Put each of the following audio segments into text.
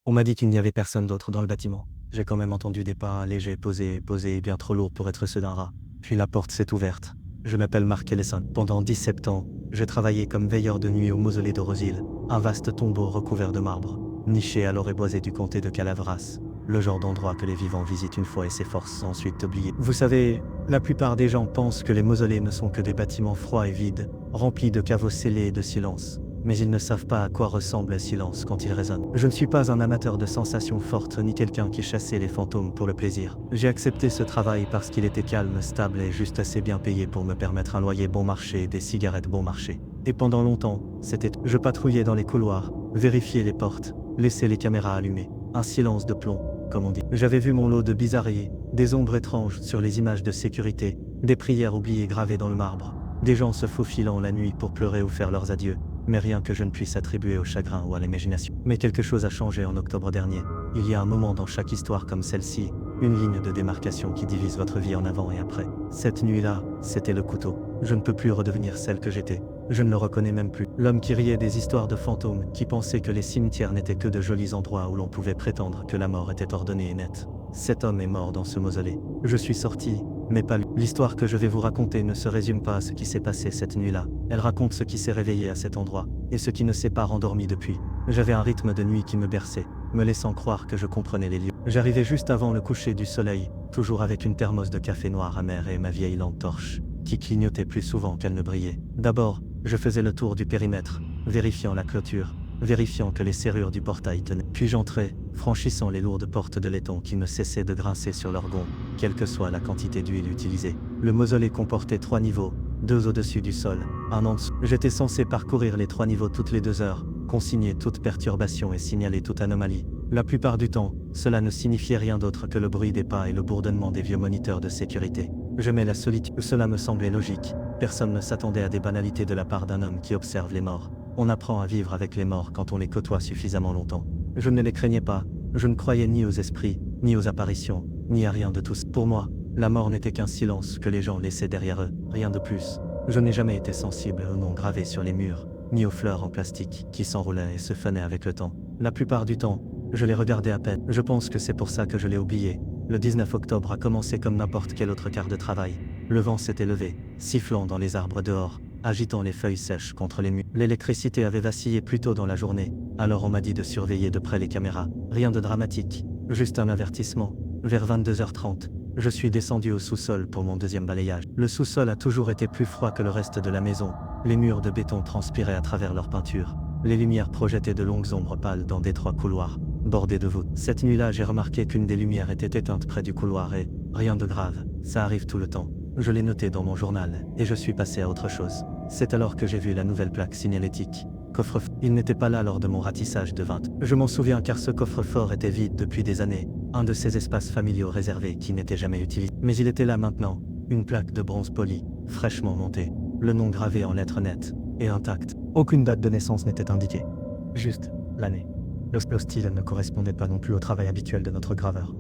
On m'a dit qu'il n'y avait personne d'autre dans le bâtiment. J'ai quand même entendu des pas légers posés et bien trop lourds pour être ceux d'un rat. Puis la porte s'est ouverte. Je m'appelle Mark Ellison. Pendant 17 ans, j'ai travaillé comme veilleur de nuit au mausolée de Roseville, un vaste tombeau recouvert de marbre, niché à l'orée boisée du comté de Calavras, le genre d'endroit que les vivants visitent une fois et s'efforcent ensuite d'oublier. Vous savez, la plupart des gens pensent que les mausolées ne sont que des bâtiments froids et vides, remplis de caveaux scellés et de silence. Mais ils ne savent pas à quoi ressemble le silence quand il résonne. Je ne suis pas un amateur de sensations fortes ni quelqu'un qui chassait les fantômes pour le plaisir. J'ai accepté ce travail parce qu'il était calme, stable et juste assez bien payé pour me permettre un loyer bon marché et des cigarettes bon marché. Et pendant longtemps, c'était tout. Je patrouillais dans les couloirs, vérifiais les portes, laissais les caméras allumées. Un silence de plomb, comme on dit. J'avais vu mon lot de bizarreries, des ombres étranges sur les images de sécurité, des prières oubliées gravées dans le marbre, des gens se faufilant la nuit pour pleurer ou faire leurs adieux. Mais rien que je ne puisse attribuer au chagrin ou à l'imagination. Mais quelque chose a changé en octobre dernier. Il y a un moment dans chaque histoire comme celle-ci, une ligne de démarcation qui divise votre vie en avant et après. Cette nuit-là, c'était le couteau. Je ne peux plus redevenir celle que j'étais. Je ne le reconnais même plus. L'homme qui riait des histoires de fantômes, qui pensait que les cimetières n'étaient que de jolis endroits où l'on pouvait prétendre que la mort était ordonnée et nette. Cet homme est mort dans ce mausolée. Je suis sorti, mais pas lui. L'histoire que je vais vous raconter ne se résume pas à ce qui s'est passé cette nuit-là. Elle raconte ce qui s'est réveillé à cet endroit, et ce qui ne s'est pas rendormi depuis. J'avais un rythme de nuit qui me berçait, me laissant croire que je comprenais les lieux. J'arrivais juste avant le coucher du soleil, toujours avec une thermos de café noir amer et ma vieille lampe torche, qui clignotait plus souvent qu'elle ne brillait. D'abord, je faisais le tour du périmètre, vérifiant la clôture, vérifiant que les serrures du portail tenaient. Puis j'entrais, franchissant les lourdes portes de laiton qui ne cessaient de grincer sur leurs gonds, quelle que soit la quantité d'huile utilisée. Le mausolée comportait 3 niveaux, 2 au-dessus du sol, un en dessous. J'étais censé parcourir les 3 niveaux toutes les 2 heures, consigner toute perturbation et signaler toute anomalie. La plupart du temps, cela ne signifiait rien d'autre que le bruit des pas et le bourdonnement des vieux moniteurs de sécurité. J'aimais la solitude. Cela me semblait logique. Personne ne s'attendait à des banalités de la part d'un homme qui observe les morts. On apprend à vivre avec les morts quand on les côtoie suffisamment longtemps. Je ne les craignais pas. Je ne croyais ni aux esprits, ni aux apparitions, ni à rien de tout ça. Pour moi, la mort n'était qu'un silence que les gens laissaient derrière eux, rien de plus. Je n'ai jamais été sensible aux noms gravés sur les murs, ni aux fleurs en plastique qui s'enroulaient et se fanaient avec le temps. La plupart du temps, je les regardais à peine. Je pense que c'est pour ça que je l'ai oublié. Le 19 octobre a commencé comme n'importe quel autre quart de travail. Le vent s'était levé, sifflant dans les arbres dehors, agitant les feuilles sèches contre les murs. L'électricité avait vacillé plus tôt dans la journée, alors on m'a dit de surveiller de près les caméras. Rien de dramatique, juste un avertissement. Vers 22h30, je suis descendu au sous-sol pour mon deuxième balayage. Le sous-sol a toujours été plus froid que le reste de la maison. Les murs de béton transpiraient à travers leur peinture. Les lumières projetaient de longues ombres pâles dans d'étroits couloirs, bordés de voûtes. Cette nuit-là, j'ai remarqué qu'une des lumières était éteinte près du couloir et, rien de grave, ça arrive tout le temps. Je l'ai noté dans mon journal, et je suis passé à autre chose. C'est alors que j'ai vu la nouvelle plaque signalétique. Coffre-fort. Il n'était pas là lors de mon ratissage de 20. Je m'en souviens car ce coffre-fort était vide depuis des années, un de ces espaces familiaux réservés qui n'était jamais utilisé. Mais il était là maintenant, une plaque de bronze poli, fraîchement montée, le nom gravé en lettres nettes, et intact. Aucune date de naissance n'était indiquée. Juste l'année. Le style ne correspondait pas non plus au travail habituel de notre graveur.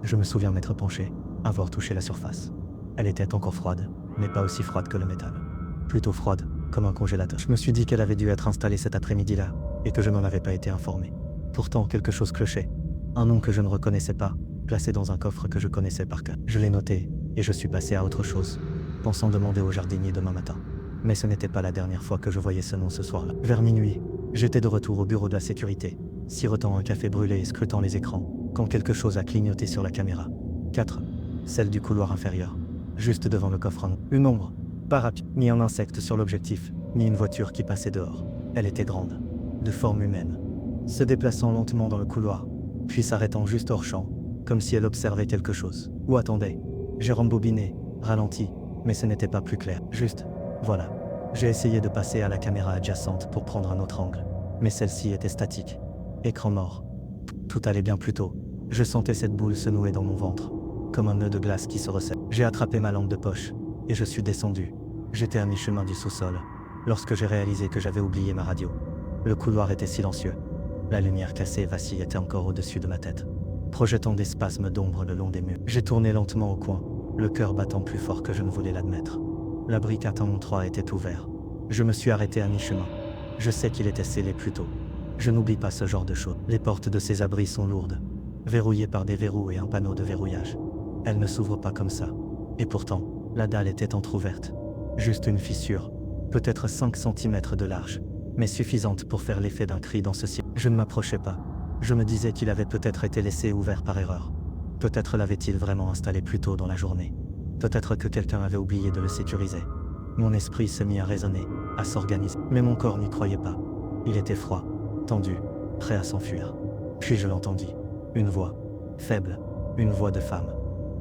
Je me souviens m'être penché, avoir touché la surface. Elle était encore froide, mais pas aussi froide que le métal. Plutôt froide, comme un congélateur. Je me suis dit qu'elle avait dû être installée cet après-midi-là, et que je n'en avais pas été informé. Pourtant, quelque chose clochait. Un nom que je ne reconnaissais pas, placé dans un coffre que je connaissais par cœur. Je l'ai noté, et je suis passé à autre chose, pensant demander au jardinier demain matin. Mais ce n'était pas la dernière fois que je voyais ce nom ce soir-là. Vers minuit, j'étais de retour au bureau de la sécurité, sirotant un café brûlé et scrutant les écrans, quand quelque chose a clignoté sur la caméra. 4. Celle du couloir inférieur. Juste devant le coffre. Une ombre. Pas rapide. Ni un insecte sur l'objectif, ni une voiture qui passait dehors. Elle était grande, de forme humaine, se déplaçant lentement dans le couloir, puis s'arrêtant juste hors champ, comme si elle observait quelque chose. Ou attendait. J'ai rembobiné, ralenti, mais ce n'était pas plus clair. Juste, voilà. J'ai essayé de passer à la caméra adjacente pour prendre un autre angle, mais celle-ci était statique. Écran mort. Tout allait bien plus tôt. Je sentais cette boule se nouer dans mon ventre, comme un nœud de glace qui se resserre. J'ai attrapé ma lampe de poche, et je suis descendu. J'étais à mi-chemin du sous-sol, lorsque j'ai réalisé que j'avais oublié ma radio. Le couloir était silencieux. La lumière cassée et vacillait encore au-dessus de ma tête, projetant des spasmes d'ombre le long des murs. J'ai tourné lentement au coin, le cœur battant plus fort que je ne voulais l'admettre. La brique à 3 était ouvert. Je me suis arrêté à mi-chemin. Je sais qu'il était scellé plus tôt. Je n'oublie pas ce genre de choses. Les portes de ces abris sont lourdes, verrouillées par des verrous et un panneau de verrouillage. Elles ne s'ouvrent pas comme ça. Et pourtant, la dalle était entr'ouverte. Juste une fissure, peut-être 5 cm de large, mais suffisante pour faire l'effet d'un cri dans ce ciel. Je ne m'approchais pas. Je me disais qu'il avait peut-être été laissé ouvert par erreur. Peut-être l'avait-il vraiment installé plus tôt dans la journée. Peut-être que quelqu'un avait oublié de le sécuriser. Mon esprit se mit à raisonner, à s'organiser. Mais mon corps n'y croyait pas. Il était froid, tendu, prêt à s'enfuir. Puis je l'entendis. Une voix, faible, une voix de femme.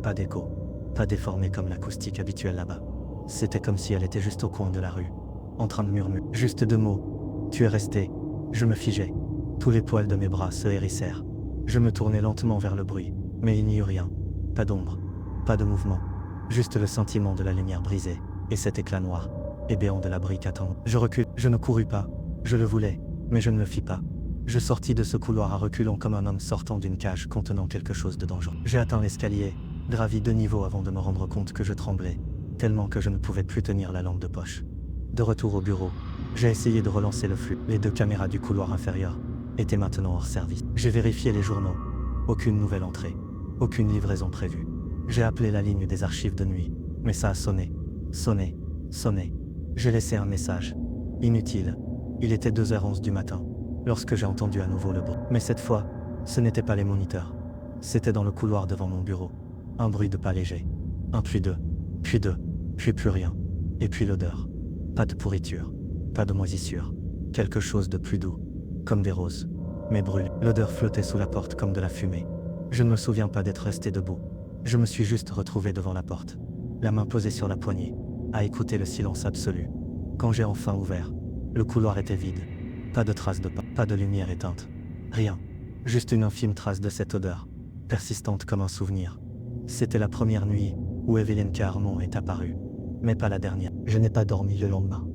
Pas d'écho, pas déformée comme l'acoustique habituelle là-bas. C'était comme si elle était juste au coin de la rue, en train de murmurer. Juste 2 mots. Tu es resté. Je me figeais. Tous les poils de mes bras se hérissèrent. Je me tournai lentement vers le bruit, mais il n'y eut rien. Pas d'ombre, pas de mouvement. Juste le sentiment de la lumière brisée, et cet éclat noir, et béant de la brique attendue. Je recule, je ne courus pas. Je le voulais, mais je ne le fis pas. Je sortis de ce couloir à reculons comme un homme sortant d'une cage contenant quelque chose de dangereux. J'ai atteint l'escalier, gravi 2 niveaux avant de me rendre compte que je tremblais, tellement que je ne pouvais plus tenir la lampe de poche. De retour au bureau, j'ai essayé de relancer le flux. Les 2 caméras du couloir inférieur étaient maintenant hors service. J'ai vérifié les journaux. Aucune nouvelle entrée, aucune livraison prévue. J'ai appelé la ligne des archives de nuit, mais ça a sonné, sonné, sonné. J'ai laissé un message. Inutile. Il était 2h11 du matin, lorsque j'ai entendu à nouveau le bruit. Mais cette fois, ce n'était pas les moniteurs. C'était dans le couloir devant mon bureau. Un bruit de pas léger. Un puis 2, puis 2, puis plus rien. Et puis l'odeur. Pas de pourriture, pas de moisissure. Quelque chose de plus doux, comme des roses, mais brûlé. L'odeur flottait sous la porte comme de la fumée. Je ne me souviens pas d'être resté debout. Je me suis juste retrouvé devant la porte, la main posée sur la poignée, à écouter le silence absolu. Quand j'ai enfin ouvert, le couloir était vide. Pas de traces de pas, pas de lumière éteinte. Rien. Juste une infime trace de cette odeur, persistante comme un souvenir. C'était la première nuit où Evelyn Carmon est apparue, mais pas la dernière. Je n'ai pas dormi le lendemain.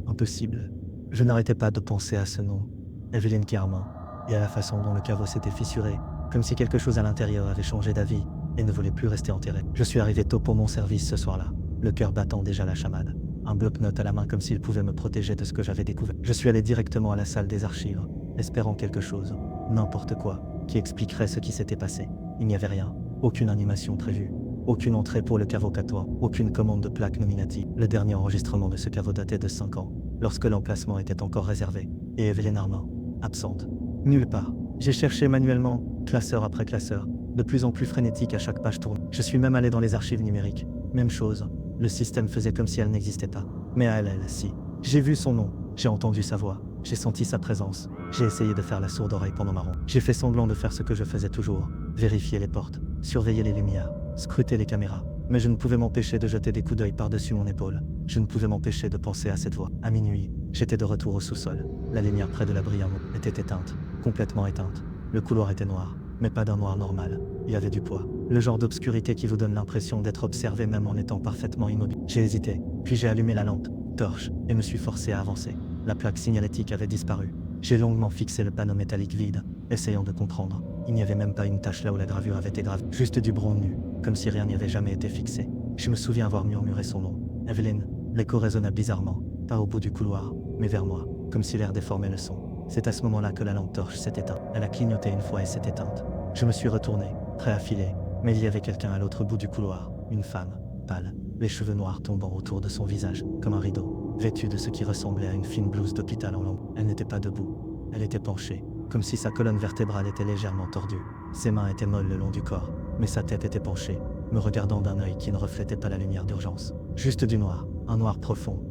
Impossible. Je n'arrêtais pas de penser à ce nom, Evelyn Carmon, et à la façon dont le caveau s'était fissuré, comme si quelque chose à l'intérieur avait changé d'avis et ne voulait plus rester enterré. Je suis arrivé tôt pour mon service ce soir-là, le cœur battant déjà la chamade, un bloc-notes à la main comme s'il pouvait me protéger de ce que j'avais découvert. Je suis allé directement à la salle des archives, espérant quelque chose, n'importe quoi, qui expliquerait ce qui s'était passé. Il n'y avait rien, aucune animation prévue, aucune entrée pour le caveau catois, aucune commande de plaque nominative. Le dernier enregistrement de ce caveau datait de 5 ans, lorsque l'emplacement était encore réservé, et Evelyn Armand, absente. Nulle part. J'ai cherché manuellement, classeur après classeur, de plus en plus frénétique à chaque page tournée. Je suis même allé dans les archives numériques. Même chose, le système faisait comme si elle n'existait pas. Mais à elle, si. J'ai vu son nom, j'ai entendu sa voix, j'ai senti sa présence. J'ai essayé de faire la sourde oreille pendant ma ronde. J'ai fait semblant de faire ce que je faisais toujours, vérifier les portes, surveiller les lumières, scruter les caméras. Mais je ne pouvais m'empêcher de jeter des coups d'œil par-dessus mon épaule. Je ne pouvais m'empêcher de penser à cette voix. À minuit, j'étais de retour au sous-sol. La lumière près de l'abri était éteinte, complètement éteinte. Le couloir était noir, mais pas d'un noir normal. Il y avait du poids. Le genre d'obscurité qui vous donne l'impression d'être observé même en étant parfaitement immobile. J'ai hésité, puis j'ai allumé la lampe, torche, et me suis forcé à avancer. La plaque signalétique avait disparu. J'ai longuement fixé le panneau métallique vide, essayant de comprendre. Il n'y avait même pas une tache là où la gravure avait été gravée. Juste du bronze nu, comme si rien n'y avait jamais été fixé. Je me souviens avoir murmuré son nom. Evelyn. L'écho résonna bizarrement, pas au bout du couloir, mais vers moi, comme si l'air déformait le son. C'est à ce moment-là que la lampe torche s'est éteinte. Elle a clignoté une fois et s'est éteinte. Je me suis retourné, prêt à filer, mais il y avait quelqu'un à l'autre bout du couloir, une femme, pâle, les cheveux noirs tombant autour de son visage, comme un rideau, vêtue de ce qui ressemblait à une fine blouse d'hôpital en lambeaux. Elle n'était pas debout, elle était penchée, comme si sa colonne vertébrale était légèrement tordue. Ses mains étaient molles le long du corps, mais sa tête était penchée, me regardant d'un œil qui ne reflétait pas la lumière d'urgence. Juste du noir, un noir profond.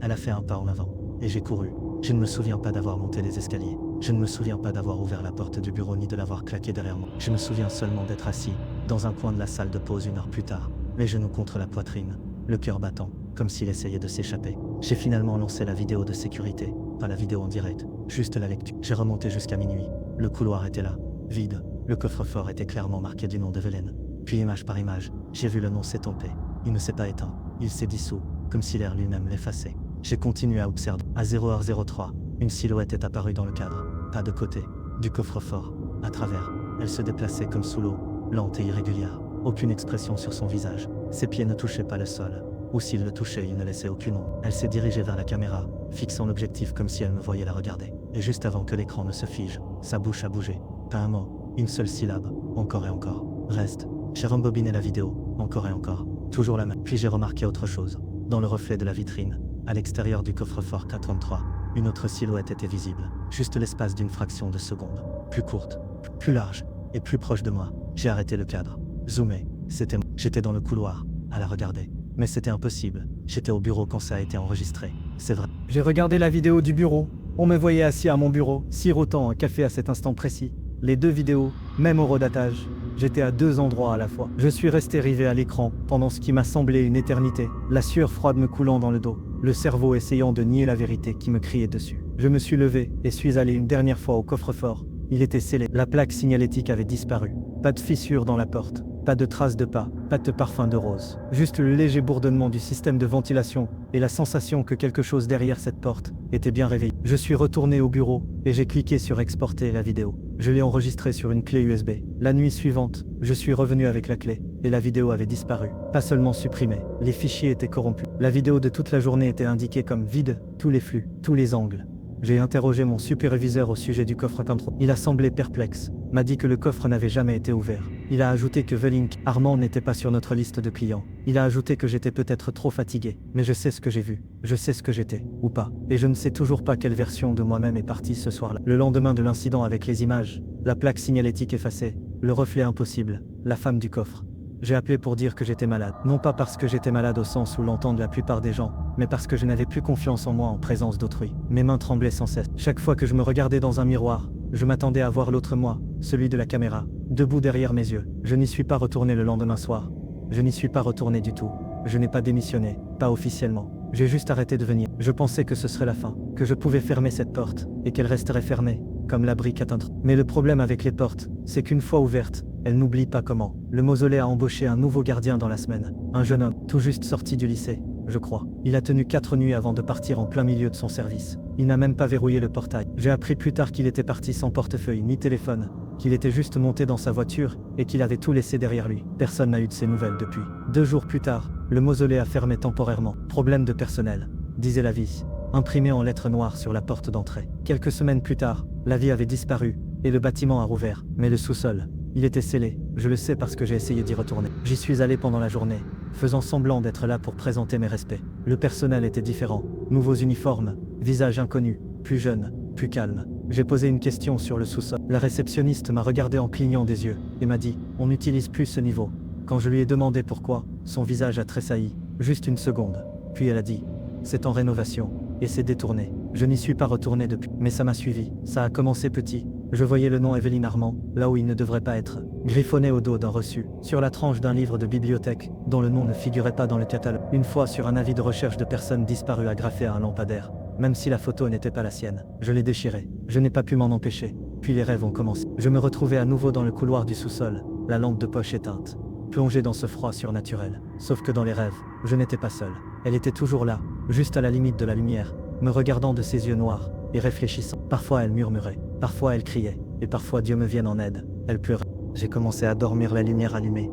Elle a fait un pas en avant, et j'ai couru. Je ne me souviens pas d'avoir monté les escaliers. Je ne me souviens pas d'avoir ouvert la porte du bureau ni de l'avoir claqué derrière moi. Je me souviens seulement d'être assis, dans un coin de la salle de pause 1 heure plus tard, les genoux contre la poitrine, le cœur battant, comme s'il essayait de s'échapper. J'ai finalement lancé la vidéo de sécurité, pas la vidéo en direct, juste la lecture. J'ai remonté jusqu'à minuit. Le couloir était là, vide. Le coffre-fort était clairement marqué du nom d'Evelyn. Puis image par image, j'ai vu le nom s'estomper. Il ne s'est pas éteint, il s'est dissous, comme si l'air lui-même l'effaçait. J'ai continué à observer. À 0h03, une silhouette est apparue dans le cadre, pas de côté, du coffre-fort, à travers. Elle se déplaçait comme sous l'eau, lente et irrégulière, aucune expression sur son visage. Ses pieds ne touchaient pas le sol, ou s'ils le touchaient, il ne laissait aucune ombre. Elle s'est dirigée vers la caméra, fixant l'objectif comme si elle me voyait la regarder. Et juste avant que l'écran ne se fige, sa bouche a bougé. Pas un mot, une seule syllabe, encore et encore. Reste. J'ai rembobiné la vidéo, encore et encore. Toujours la même. Puis j'ai remarqué autre chose. Dans le reflet de la vitrine, à l'extérieur du coffre-fort K33, une autre silhouette était visible. Juste l'espace d'une fraction de seconde. Plus courte, plus large, et plus proche de moi. J'ai arrêté le cadre. Zoomé. C'était moi. J'étais dans le couloir, à la regarder. Mais c'était impossible. J'étais au bureau quand ça a été enregistré. C'est vrai. J'ai regardé la vidéo du bureau. On me voyait assis à mon bureau, sirotant un café à cet instant précis. Les deux vidéos, même au redatage. J'étais à deux endroits à la fois. Je suis resté rivé à l'écran pendant ce qui m'a semblé une éternité, la sueur froide me coulant dans le dos, le cerveau essayant de nier la vérité qui me criait dessus. Je me suis levé et suis allé une dernière fois au coffre-fort. Il était scellé. La plaque signalétique avait disparu. Pas de fissure dans la porte. Pas de traces de pas, pas de parfum de rose. Juste le léger bourdonnement du système de ventilation et la sensation que quelque chose derrière cette porte était bien réveillé. Je suis retourné au bureau et j'ai cliqué sur exporter la vidéo. Je l'ai enregistrée sur une clé USB. La nuit suivante, je suis revenu avec la clé et la vidéo avait disparu. Pas seulement supprimée, les fichiers étaient corrompus. La vidéo de toute la journée était indiquée comme vide, tous les flux, tous les angles. J'ai interrogé mon superviseur au sujet du coffre K33. Il a semblé perplexe, m'a dit que le coffre n'avait jamais été ouvert. Il a ajouté que Velink Armand n'était pas sur notre liste de clients. Il a ajouté que j'étais peut-être trop fatigué, mais je sais ce que j'ai vu, je sais ce que j'étais, ou pas. Et je ne sais toujours pas quelle version de moi-même est partie ce soir-là. Le lendemain de l'incident avec les images, la plaque signalétique effacée, le reflet impossible, la femme du coffre. J'ai appelé pour dire que j'étais malade. Non pas parce que j'étais malade au sens où l'entendent la plupart des gens, mais parce que je n'avais plus confiance en moi en présence d'autrui. Mes mains tremblaient sans cesse. Chaque fois que je me regardais dans un miroir, je m'attendais à voir l'autre moi, celui de la caméra, debout derrière mes yeux. Je n'y suis pas retourné le lendemain soir. Je n'y suis pas retourné du tout. Je n'ai pas démissionné, pas officiellement. J'ai juste arrêté de venir. Je pensais que ce serait la fin, que je pouvais fermer cette porte, et qu'elle resterait fermée, comme l'abri K33. Mais le problème avec les portes, c'est qu'une fois ouvertes, elles n'oublient pas comment. Le mausolée a embauché un nouveau gardien dans la semaine. Un jeune homme, tout juste sorti du lycée, je crois. Il a tenu 4 nuits avant de partir en plein milieu de son service. Il n'a même pas verrouillé le portail. J'ai appris plus tard qu'il était parti sans portefeuille ni téléphone, qu'il était juste monté dans sa voiture et qu'il avait tout laissé derrière lui. Personne n'a eu de ses nouvelles depuis. 2 jours plus tard, le mausolée a fermé temporairement. Problème de personnel, disait l'avis, imprimé en lettres noires sur la porte d'entrée. Quelques semaines plus tard, l'avis avait disparu et le bâtiment a rouvert. Mais le sous-sol, il était scellé. Je le sais parce que j'ai essayé d'y retourner. J'y suis allé pendant la journée, faisant semblant d'être là pour présenter mes respects. Le personnel était différent. Nouveaux uniformes, visage inconnu, plus jeune, plus calme. J'ai posé une question sur le sous-sol. La réceptionniste m'a regardé en clignant des yeux et m'a dit « On n'utilise plus ce niveau ». Quand je lui ai demandé pourquoi, son visage a tressailli. Juste une seconde. Puis elle a dit « C'est en rénovation ». Et c'est détourné. Je n'y suis pas retourné depuis. Mais ça m'a suivi. Ça a commencé petit. Je voyais le nom Evelyne Armand, là où il ne devrait pas être, griffonné au dos d'un reçu, sur la tranche d'un livre de bibliothèque, dont le nom ne figurait pas dans le catalogue. Une fois sur un avis de recherche de personnes disparues agrafé à un lampadaire, même si la photo n'était pas la sienne. Je l'ai déchiré. Je n'ai pas pu m'en empêcher. Puis les rêves ont commencé. Je me retrouvais à nouveau dans le couloir du sous-sol, la lampe de poche éteinte, plongé dans ce froid surnaturel. Sauf que dans les rêves, je n'étais pas seul. Elle était toujours là, juste à la limite de la lumière, me regardant de ses yeux noirs et réfléchissant. Parfois elle murmurait, parfois elle criait, et parfois Dieu me vienne en aide. Elle pleurait. J'ai commencé à dormir la lumière allumée.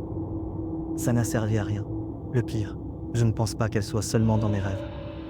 Ça n'a servi à rien. Le pire, je ne pense pas qu'elle soit seulement dans mes rêves.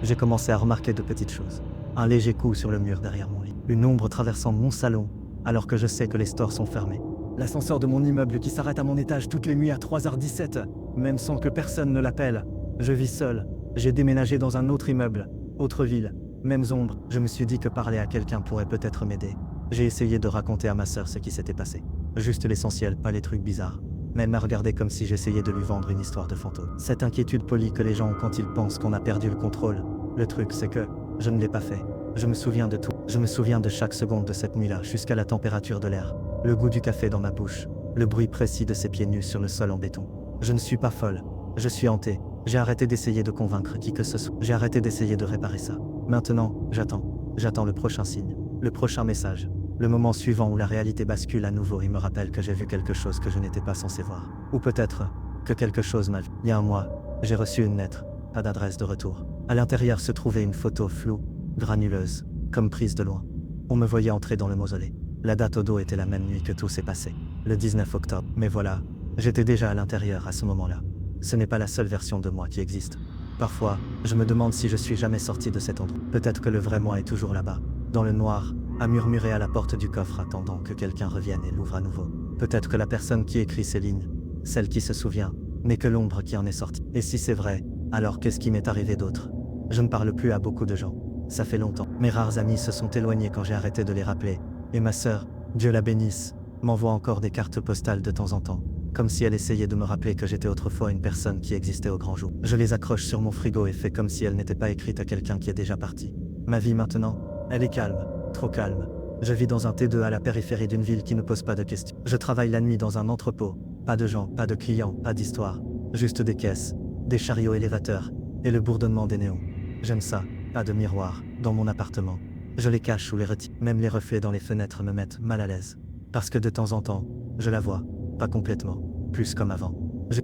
J'ai commencé à remarquer de petites choses. Un léger coup sur le mur derrière mon lit. Une ombre traversant mon salon, alors que je sais que les stores sont fermés. L'ascenseur de mon immeuble qui s'arrête à mon étage toutes les nuits à 3h17, même sans que personne ne l'appelle. Je vis seul. J'ai déménagé dans un autre immeuble, autre ville, mêmes ombres. Je me suis dit que parler à quelqu'un pourrait peut-être m'aider. J'ai essayé de raconter à ma sœur ce qui s'était passé. Juste l'essentiel, pas les trucs bizarres. Mais elle m'a regardé comme si j'essayais de lui vendre une histoire de fantôme. Cette inquiétude polie que les gens ont quand ils pensent qu'on a perdu le contrôle. Le truc, c'est que je ne l'ai pas fait. Je me souviens de tout. Je me souviens de chaque seconde de cette nuit-là, jusqu'à la température de l'air, le goût du café dans ma bouche, le bruit précis de ses pieds nus sur le sol en béton. Je ne suis pas folle. Je suis hantée. J'ai arrêté d'essayer de convaincre qui que ce soit. J'ai arrêté d'essayer de réparer ça. Maintenant, j'attends. J'attends le prochain signe, le prochain message. Le moment suivant où la réalité bascule à nouveau et me rappelle que j'ai vu quelque chose que je n'étais pas censé voir. Ou peut-être que quelque chose m'a vu. Il y a un mois, j'ai reçu une lettre, pas d'adresse de retour. À l'intérieur se trouvait une photo floue, granuleuse, comme prise de loin. On me voyait entrer dans le mausolée. La date au dos était la même nuit que tout s'est passé, le 19 octobre. Mais voilà, j'étais déjà à l'intérieur à ce moment-là. Ce n'est pas la seule version de moi qui existe. Parfois, je me demande si je suis jamais sorti de cet endroit. Peut-être que le vrai moi est toujours là-bas, dans le noir, à murmurer à la porte du coffre attendant que quelqu'un revienne et l'ouvre à nouveau. Peut-être que la personne qui écrit ces lignes, celle qui se souvient, n'est que l'ombre qui en est sortie. Et si c'est vrai, alors qu'est-ce qui m'est arrivé d'autre? Je ne parle plus à beaucoup de gens. Ça fait longtemps. Mes rares amis se sont éloignés quand j'ai arrêté de les rappeler. Et ma sœur, Dieu la bénisse, m'envoie encore des cartes postales de temps en temps. Comme si elle essayait de me rappeler que j'étais autrefois une personne qui existait au grand jour. Je les accroche sur mon frigo et fais comme si elles n'étaient pas écrites à quelqu'un qui est déjà parti. Ma vie maintenant, elle est calme, trop calme. Je vis dans un T2 à la périphérie d'une ville qui ne pose pas de questions. Je travaille la nuit dans un entrepôt. Pas de gens, pas de clients, pas d'histoire. Juste des caisses, des chariots élévateurs, et le bourdonnement des néons. J'aime ça, pas de miroir, dans mon appartement. Je les cache ou les retire. Même les reflets dans les fenêtres me mettent mal à l'aise. Parce que de temps en temps, je la vois, pas complètement, plus comme avant.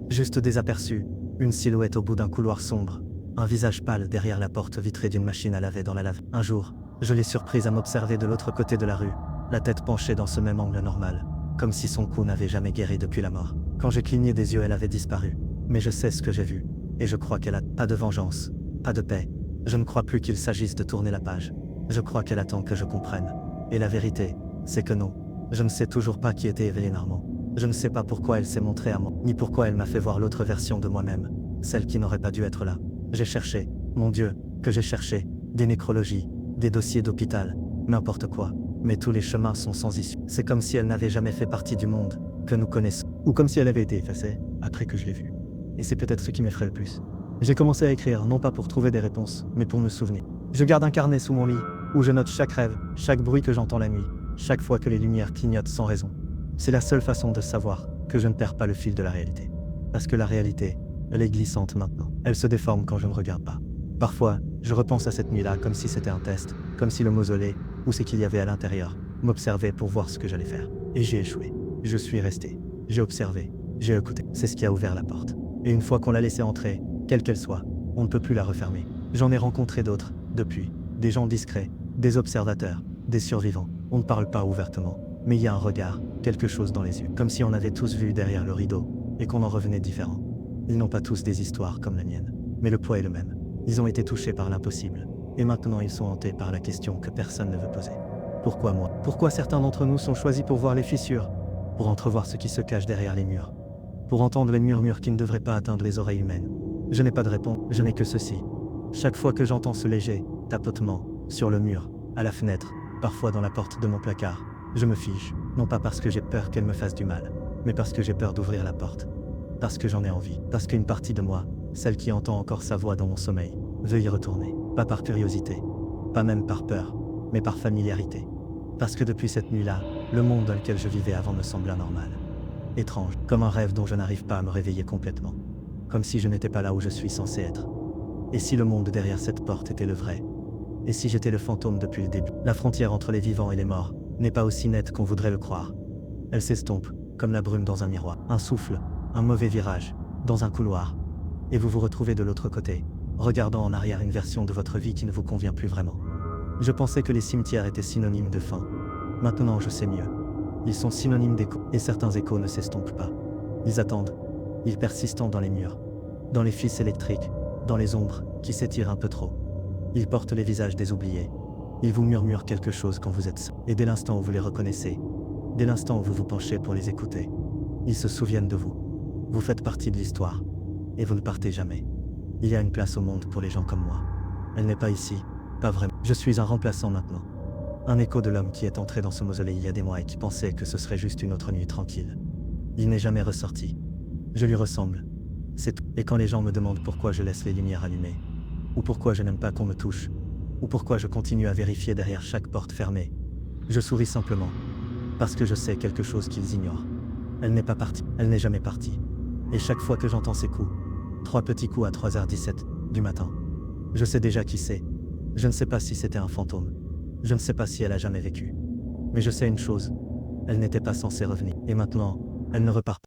Juste des aperçus, une silhouette au bout d'un couloir sombre, un visage pâle derrière la porte vitrée d'une machine à laver dans la lave. Un jour, je l'ai surprise à m'observer de l'autre côté de la rue, la tête penchée dans ce même angle normal, comme si son cou n'avait jamais guéri depuis la mort. Quand j'ai cligné des yeux, elle avait disparu. Mais je sais ce que j'ai vu, et je crois qu'elle a pas de vengeance, pas de paix. Je ne crois plus qu'il s'agisse de tourner la page. Je crois qu'elle attend que je comprenne. Et la vérité, c'est que non. Je ne sais toujours pas qui était Evelyne Armand. Je ne sais pas pourquoi elle s'est montrée à moi, ni pourquoi elle m'a fait voir l'autre version de moi-même, celle qui n'aurait pas dû être là. J'ai cherché, mon Dieu, que j'ai cherché, des nécrologies, des dossiers d'hôpital, n'importe quoi, mais tous les chemins sont sans issue. C'est comme si elle n'avait jamais fait partie du monde que nous connaissons, ou comme si elle avait été effacée après que je l'ai vue. Et c'est peut-être ce qui m'effraie le plus. J'ai commencé à écrire, non pas pour trouver des réponses, mais pour me souvenir. Je garde un carnet sous mon lit, où je note chaque rêve, chaque bruit que j'entends la nuit, chaque fois que les lumières clignotent sans raison. C'est la seule façon de savoir que je ne perds pas le fil de la réalité. Parce que la réalité, elle est glissante maintenant. Elle se déforme quand je ne regarde pas. Parfois, je repense à cette nuit-là comme si c'était un test, comme si le mausolée, ou ce qu'il y avait à l'intérieur, m'observait pour voir ce que j'allais faire. Et j'ai échoué. Je suis resté. J'ai observé. J'ai écouté. C'est ce qui a ouvert la porte. Et une fois qu'on l'a laissée entrer, quelle qu'elle soit, on ne peut plus la refermer. J'en ai rencontré d'autres, depuis. Des gens discrets, des observateurs, des survivants. On ne parle pas ouvertement, mais il y a un regard, quelque chose dans les yeux. Comme si on avait tous vu derrière le rideau, et qu'on en revenait différents. Ils n'ont pas tous des histoires comme la mienne, mais le poids est le même. Ils ont été touchés par l'impossible, et maintenant ils sont hantés par la question que personne ne veut poser. Pourquoi moi? Pourquoi certains d'entre nous sont choisis pour voir les fissures, pour entrevoir ce qui se cache derrière les murs, pour entendre les murmures qui ne devraient pas atteindre les oreilles humaines? Je n'ai pas de réponse, je n'ai que ceci. Chaque fois que j'entends ce léger tapotement, sur le mur, à la fenêtre, parfois dans la porte de mon placard, je me fige, non pas parce que j'ai peur qu'elle me fasse du mal, mais parce que j'ai peur d'ouvrir la porte. Parce que j'en ai envie, parce qu'une partie de moi, celle qui entend encore sa voix dans mon sommeil, veut y retourner, pas par curiosité, pas même par peur, mais par familiarité. Parce que depuis cette nuit-là, le monde dans lequel je vivais avant me semble anormal. Étrange, comme un rêve dont je n'arrive pas à me réveiller complètement. Comme si je n'étais pas là où je suis censé être. Et si le monde derrière cette porte était le vrai? Et si j'étais le fantôme depuis le début? La frontière entre les vivants et les morts n'est pas aussi nette qu'on voudrait le croire. Elle s'estompe, comme la brume dans un miroir. Un souffle, un mauvais virage, dans un couloir. Et vous vous retrouvez de l'autre côté, regardant en arrière une version de votre vie qui ne vous convient plus vraiment. Je pensais que les cimetières étaient synonymes de fin. Maintenant je sais mieux. Ils sont synonymes d'écho, et certains échos ne s'estompent pas. Ils attendent. Ils persistent dans les murs, dans les fils électriques, dans les ombres qui s'étirent un peu trop. Ils portent les visages des oubliés. Ils vous murmurent quelque chose quand vous êtes seul. Et dès l'instant où vous les reconnaissez, dès l'instant où vous vous penchez pour les écouter, ils se souviennent de vous. Vous faites partie de l'histoire. Et vous ne partez jamais. Il y a une place au monde pour les gens comme moi. Elle n'est pas ici, pas vraiment. Je suis un remplaçant maintenant. Un écho de l'homme qui est entré dans ce mausolée il y a des mois et qui pensait que ce serait juste une autre nuit tranquille. Il n'est jamais ressorti. Je lui ressemble. C'est tout. Et quand les gens me demandent pourquoi je laisse les lumières allumées, ou pourquoi je n'aime pas qu'on me touche, ou pourquoi je continue à vérifier derrière chaque porte fermée, je souris simplement. Parce que je sais quelque chose qu'ils ignorent. Elle n'est pas partie. Elle n'est jamais partie. Et chaque fois que j'entends ces coups, 3 petits coups à 3h17 du matin, je sais déjà qui c'est. Je ne sais pas si c'était un fantôme. Je ne sais pas si elle a jamais vécu. Mais je sais une chose. Elle n'était pas censée revenir. Et maintenant, elle ne repart pas.